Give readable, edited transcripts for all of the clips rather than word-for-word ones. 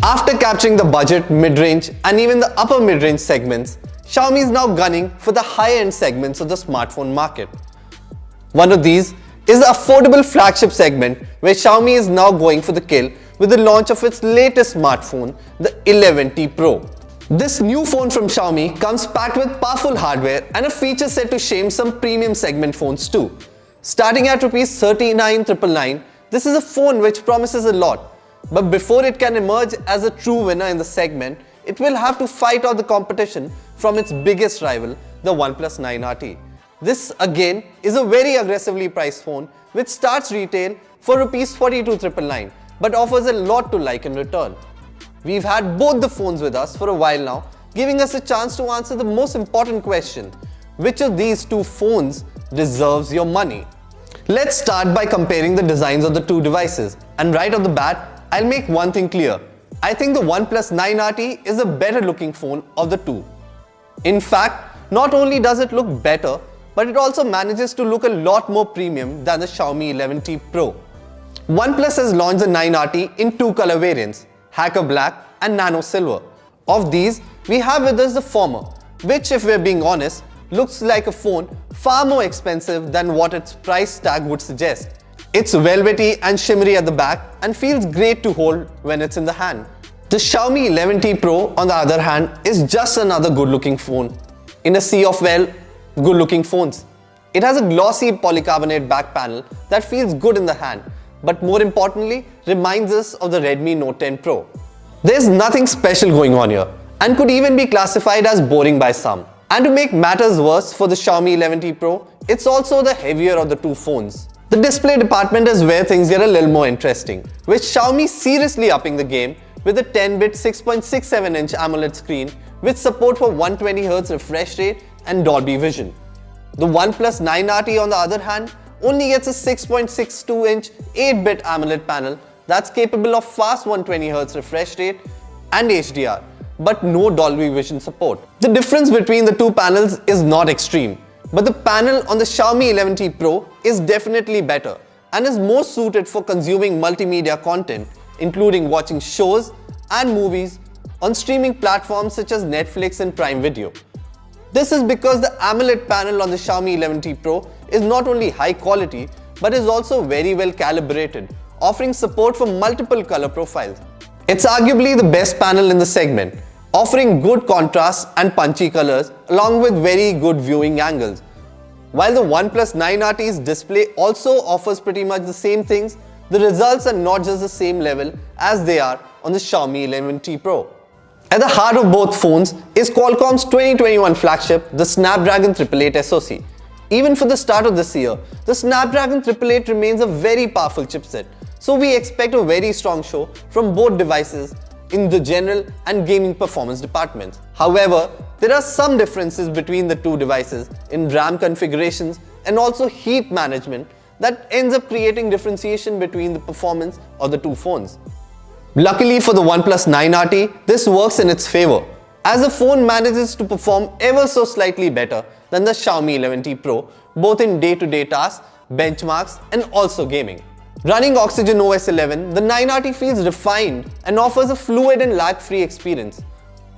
After capturing the budget, mid-range and even the upper mid-range segments, Xiaomi is now gunning for the high-end segments of the smartphone market. One of these is the affordable flagship segment, where Xiaomi is now going for the kill with the launch of its latest smartphone, the 11T Pro. This new phone from Xiaomi comes packed with powerful hardware and a feature set to shame some premium segment phones too. Starting at Rs 39,999, this is a phone which promises a lot. But before it can emerge as a true winner in the segment, it will have to fight out the competition from its biggest rival, the OnePlus 9RT. This again is a very aggressively priced phone which starts retail for Rs 42,999 but offers a lot to like in return. We've had both the phones with us for a while now, giving us a chance to answer the most important question: which of these two phones deserves your money? Let's start by comparing the designs of the two devices, and right off the bat, I'll make one thing clear. I think the OnePlus 9RT is a better looking phone of the two. In fact, not only does it look better, but it also manages to look a lot more premium than the Xiaomi 11T Pro. OnePlus has launched the 9RT in two color variants, Hacker Black and Nano Silver. Of these, we have with us the former, which, if we're being honest, looks like a phone far more expensive than what its price tag would suggest. It's velvety and shimmery at the back and feels great to hold when it's in the hand. The Xiaomi 11T Pro, on the other hand, is just another good-looking phone in a sea of, well, good-looking phones. It has a glossy polycarbonate back panel that feels good in the hand, but more importantly, reminds us of the Redmi Note 10 Pro. There's nothing special going on here and could even be classified as boring by some. And to make matters worse for the Xiaomi 11T Pro, it's also the heavier of the two phones. The display department is where things get a little more interesting, with Xiaomi seriously upping the game with a 10-bit 6.67-inch AMOLED screen with support for 120Hz refresh rate and Dolby Vision. The OnePlus 9RT, on the other hand, only gets a 6.62-inch 8-bit AMOLED panel that's capable of fast 120Hz refresh rate and HDR, but no Dolby Vision support. The difference between the two panels is not extreme, but the panel on the Xiaomi 11T Pro is definitely better and is more suited for consuming multimedia content, including watching shows and movies on streaming platforms such as Netflix and Prime Video. This is because the AMOLED panel on the Xiaomi 11T Pro is not only high quality, but is also very well calibrated, offering support for multiple color profiles. It's arguably the best panel in the segment, offering good contrast and punchy colors along with very good viewing angles. While the OnePlus 9RT's display also offers pretty much the same things, the results are not just the same level as they are on the Xiaomi 11T Pro. At the heart of both phones is Qualcomm's 2021 flagship, the Snapdragon 888 SoC. Even for the start of this year, the Snapdragon 888 remains a very powerful chipset, so we expect a very strong show from both devices in the general and gaming performance departments. However, there are some differences between the two devices in RAM configurations and also heat management that ends up creating differentiation between the performance of the two phones. Luckily for the OnePlus 9RT, this works in its favor, as the phone manages to perform ever so slightly better than the Xiaomi 11T Pro, both in day-to-day tasks, benchmarks, and also gaming. Running Oxygen OS 11, the 9RT feels refined and offers a fluid and lag-free experience.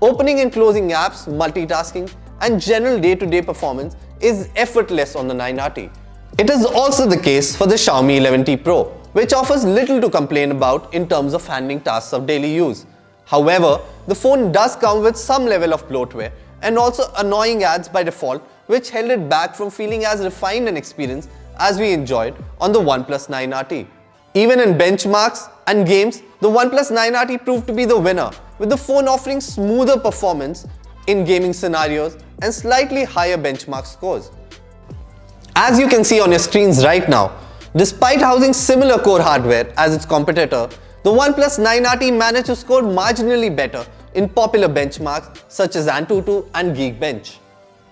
Opening and closing apps, multitasking, and general day-to-day performance is effortless on the 9RT. It is also the case for the Xiaomi 11T Pro, which offers little to complain about in terms of handling tasks of daily use. However, the phone does come with some level of bloatware and also annoying ads by default, which held it back from feeling as refined an experience as we enjoyed on the OnePlus 9RT. Even in benchmarks and games, the OnePlus 9RT proved to be the winner, with the phone offering smoother performance in gaming scenarios and slightly higher benchmark scores. As you can see on your screens right now, despite housing similar core hardware as its competitor, the OnePlus 9RT managed to score marginally better in popular benchmarks such as Antutu and Geekbench.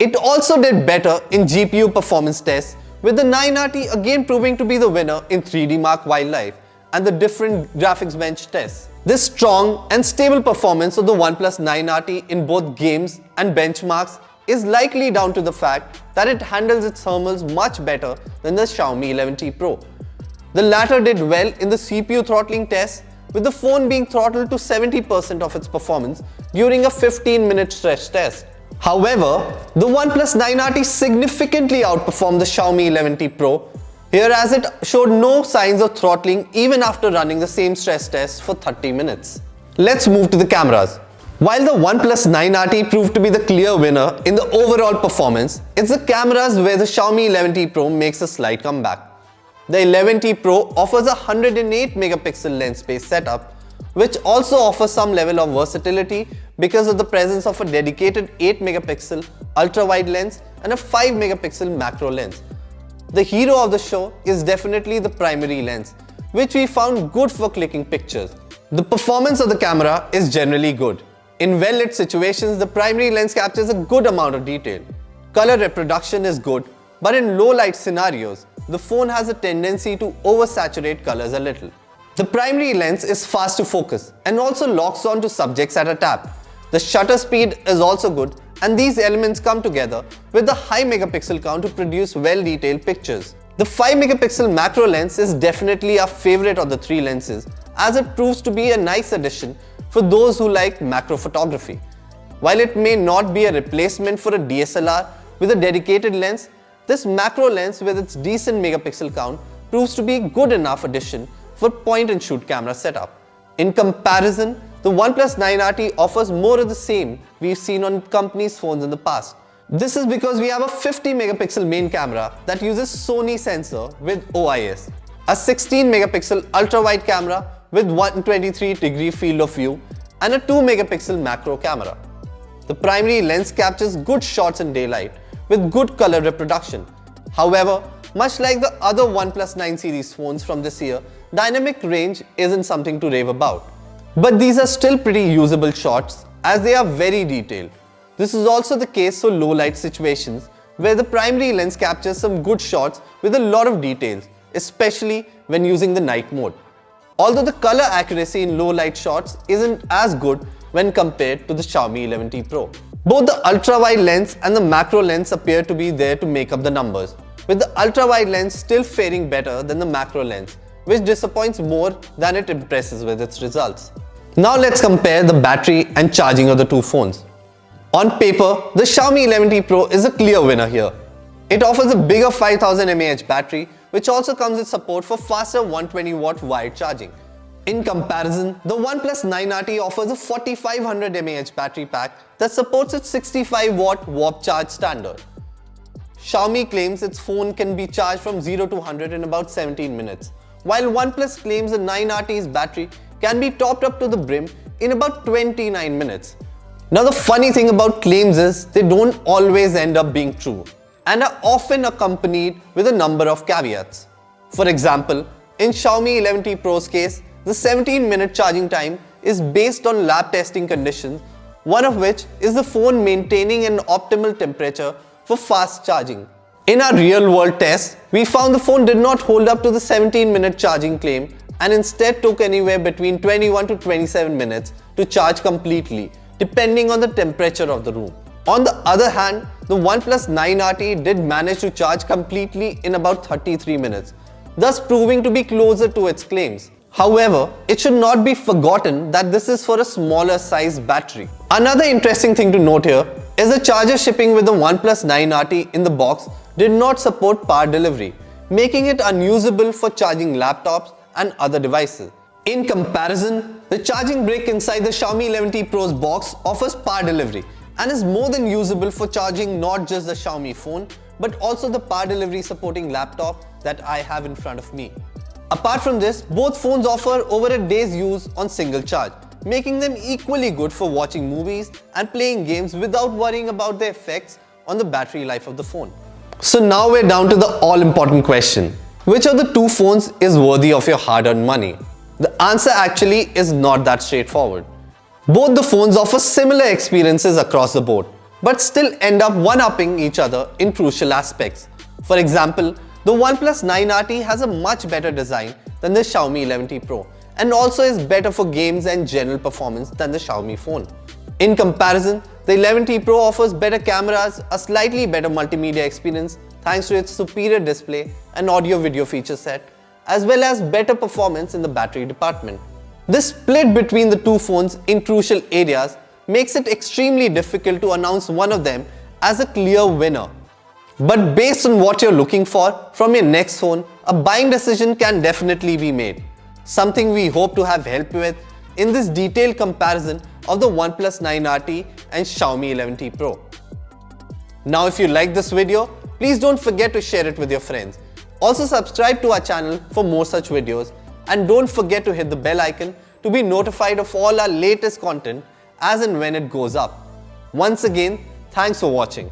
It also did better in GPU performance tests, with the 9RT again proving to be the winner in 3D Mark Wildlife and the different graphics bench tests. This strong and stable performance of the OnePlus 9RT in both games and benchmarks is likely down to the fact that it handles its thermals much better than the Xiaomi 11T Pro. The latter did well in the CPU throttling tests with the phone being throttled to 70% of its performance during a 15-minute stress test. However, the OnePlus 9RT significantly outperformed the Xiaomi 11T Pro here, as it showed no signs of throttling even after running the same stress test for 30 minutes. Let's move to the cameras. While the OnePlus 9RT proved to be the clear winner in the overall performance, it's the cameras where the Xiaomi 11T Pro makes a slight comeback. The 11T Pro offers a 108 megapixel lens-based setup, which also offers some level of versatility because of the presence of a dedicated 8 megapixel ultra-wide lens and a 5 megapixel macro lens. The hero of the show is definitely the primary lens, which we found good for clicking pictures. The performance of the camera is generally good. In well-lit situations, the primary lens captures a good amount of detail. Color reproduction is good, but in low-light scenarios, the phone has a tendency to oversaturate colors a little. The primary lens is fast to focus and also locks on to subjects at a tap. The shutter speed is also good, and these elements come together with the high megapixel count to produce well-detailed pictures. The 5 megapixel macro lens is definitely our favorite of the three lenses, as it proves to be a nice addition for those who like macro photography. While it may not be a replacement for a DSLR with a dedicated lens, this macro lens with its decent megapixel count proves to be a good enough addition for point-and-shoot camera setup. In comparison, the OnePlus 9RT offers more of the same we've seen on companies' phones in the past. This is because we have a 50 megapixel main camera that uses Sony sensor with OIS, a 16 megapixel ultra-wide camera with 123-degree field of view, and a 2 megapixel macro camera. The primary lens captures good shots in daylight with good color reproduction. However, much like the other OnePlus 9 series phones from this year, dynamic range isn't something to rave about. But these are still pretty usable shots, as they are very detailed. This is also the case for low light situations, where the primary lens captures some good shots with a lot of details, especially when using the night mode. Although the color accuracy in low light shots isn't as good when compared to the Xiaomi 11T Pro. Both the ultra-wide lens and the macro lens appear to be there to make up the numbers, with the ultra-wide lens still faring better than the macro lens, which disappoints more than it impresses with its results. Now let's compare the battery and charging of the two phones. On paper, the Xiaomi 11T Pro is a clear winner here. It offers a bigger 5000 mAh battery, which also comes with support for faster 120-watt wired charging. In comparison, the OnePlus 9RT offers a 4500 mAh battery pack that supports its 65-watt warp charge standard. Xiaomi claims its phone can be charged from 0 to 100 in about 17 minutes, while OnePlus claims the 9RT's battery can be topped up to the brim in about 29 minutes. Now the funny thing about claims is they don't always end up being true and are often accompanied with a number of caveats. For example, in Xiaomi 11T Pro's case, the 17-minute charging time is based on lab testing conditions, one of which is the phone maintaining an optimal temperature for fast charging. In our real-world tests, we found the phone did not hold up to the 17-minute charging claim and instead took anywhere between 21 to 27 minutes to charge completely, depending on the temperature of the room. On the other hand, the OnePlus 9RT did manage to charge completely in about 33 minutes, thus proving to be closer to its claims. However, it should not be forgotten that this is for a smaller size battery. Another interesting thing to note here is the charger shipping with the OnePlus 9RT in the box did not support power delivery, making it unusable for charging laptops and other devices. In comparison, the charging brick inside the Xiaomi 11T Pro's box offers power delivery and is more than usable for charging not just the Xiaomi phone, but also the power delivery supporting laptop that I have in front of me. Apart from this, both phones offer over a day's use on single charge, making them equally good for watching movies and playing games without worrying about the effects on the battery life of the phone. So now we're down to the all-important question. Which of the two phones is worthy of your hard-earned money? The answer actually is not that straightforward. Both the phones offer similar experiences across the board, but still end up one-upping each other in crucial aspects. For example, the OnePlus 9RT has a much better design than the Xiaomi 11T Pro and also is better for games and general performance than the Xiaomi phone. In comparison, the 11T Pro offers better cameras, a slightly better multimedia experience thanks to its superior display and audio-video feature set, as well as better performance in the battery department. This split between the two phones in crucial areas makes it extremely difficult to announce one of them as a clear winner. But based on what you're looking for from your next phone, a buying decision can definitely be made. Something we hope to have helped with in this detailed comparison of the OnePlus 9RT and Xiaomi 11T Pro. Now if you like this video, please don't forget to share it with your friends. Also subscribe to our channel for more such videos, and don't forget to hit the bell icon to be notified of all our latest content as and when it goes up. Once again, thanks for watching.